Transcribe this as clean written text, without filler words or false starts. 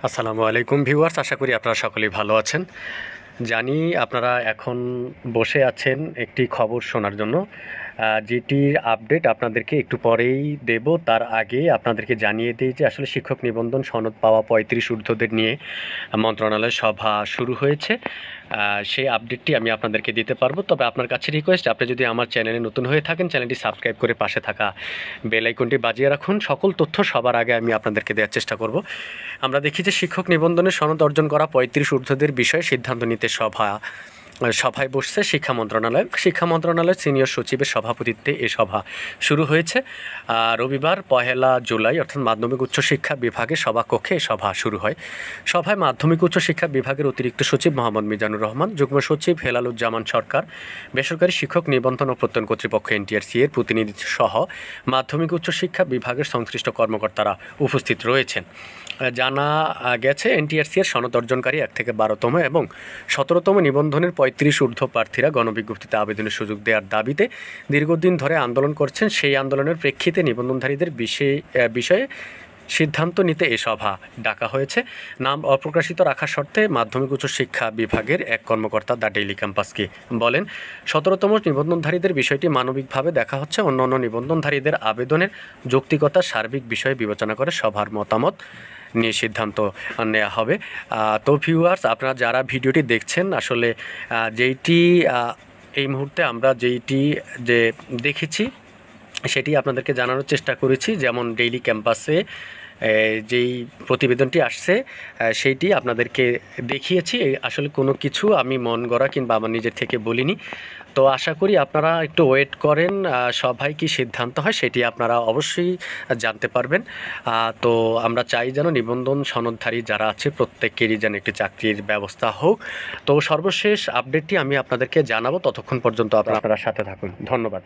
আসসালামু আলাইকুম ভিউয়ার্স, আশা করি আপনারা সকলেই ভালো আছেন। জানি আপনারা এখন বসে আছেন একটি খবর শোনার জন্য, যেটির আপডেট আপনাদেরকে একটু পরেই দেব। তার আগে আপনাদেরকে জানিয়ে দিই যে আসলে শিক্ষক নিবন্ধন সনদ পাওয়া ৩৫ ঊর্ধ্বদের নিয়ে মন্ত্রণালয়ের সভা শুরু হয়েছে। সেই আপডেটটি আমি আপনাদেরকে দিতে পারবো। তবে আপনার কাছে রিকোয়েস্ট, আপনি যদি আমার চ্যানেলে নতুন হয়ে থাকেন, চ্যানেলটি সাবস্ক্রাইব করে পাশে থাকা বেল আইকনটি বাজিয়ে রাখুন। সকল তথ্য সবার আগে আমি আপনাদেরকে দেওয়ার চেষ্টা করব। আমরা দেখি যে শিক্ষক নিবন্ধনের সনদ অর্জন করা ৩৫ ঊর্ধ্বদের বিষয়ে সিদ্ধান্ত নিতে সভায় বসছে শিক্ষা মন্ত্রণালয়ের সিনিয়র সচিবের সভাপতিত্বে এ সভা শুরু হয়েছে। রবিবার ১লা জুলাই অর্থাৎ মাধ্যমিক উচ্চশিক্ষা বিভাগের সভাকক্ষে এ সভা শুরু হয়। সভায় মাধ্যমিক উচ্চশিক্ষা বিভাগের অতিরিক্ত সচিব মোহাম্মদ মিজানুর রহমান, যুগ্ম সচিব হেলালুজ্জামান সরকার, বেসরকারি শিক্ষক নিবন্ধন ও প্রত্যয়ন কর্তৃপক্ষ NTRC এর প্রতিনিধি সহ মাধ্যমিক উচ্চশিক্ষা বিভাগের সংশ্লিষ্ট কর্মকর্তারা উপস্থিত রয়েছেন। জানা গেছে NTRC এর সনদ অর্জনকারী ১ থেকে ১২তম এবং ১৭তম নিবন্ধনের ৩৫ ঊর্ধ্ব প্রার্থীরা গণবিজ্ঞপ্তিতে আবেদনের সুযোগ দেওয়ার দাবিতে দীর্ঘদিন ধরে আন্দোলন করছেন। সেই আন্দোলনের প্রেক্ষিতে নিবন্ধনধারীদের বিষয়ে সিদ্ধান্ত নিতে এ সভা ডাকা হয়েছে। নাম অপ্রকাশিত রাখার শর্তে মাধ্যমিক উচ্চশিক্ষা বিভাগের এক কর্মকর্তা দ্য ডেইলি ক্যাম্পাসকে বলেন, ১৭তম নিবন্ধনধারীদের বিষয়টি মানবিকভাবে দেখা হচ্ছে। অন্যান্য নিবন্ধনধারীদের আবেদনের যৌক্তিকতা সার্বিক বিষয়ে বিবেচনা করে সভার মতামত নিয়ে সিদ্ধান্ত নেওয়া হবে। তো ভিউয়ার্স, আপনারা যারা ভিডিওটি দেখছেন, আসলে যেইটি এই মুহূর্তে আমরা যেইটি দেখেছি সেটি আপনাদেরকে জানানোর চেষ্টা করেছি। যেমন ডেইলি ক্যাম্পাসে যেই প্রতিবেদনটি আসছে সেইটি আপনাদেরকে দেখিয়েছি। আসলে কোনো কিছু আমি মন গড়া কিংবা আমার নিজের থেকে বলিনি। তো আশা করি আপনারা একটু ওয়েট করেন, সভায় কী সিদ্ধান্ত হয় সেটি আপনারা অবশ্যই জানতে পারবেন। তো আমরা চাই যেন নিবন্ধন সনদধারী যারা আছে প্রত্যেকেরই যেন একটি চাকরির ব্যবস্থা হোক। তো সর্বশেষ আপডেটটি আমি আপনাদেরকে জানাবো, ততক্ষণ পর্যন্ত আপনারা সাথে থাকুন। ধন্যবাদ।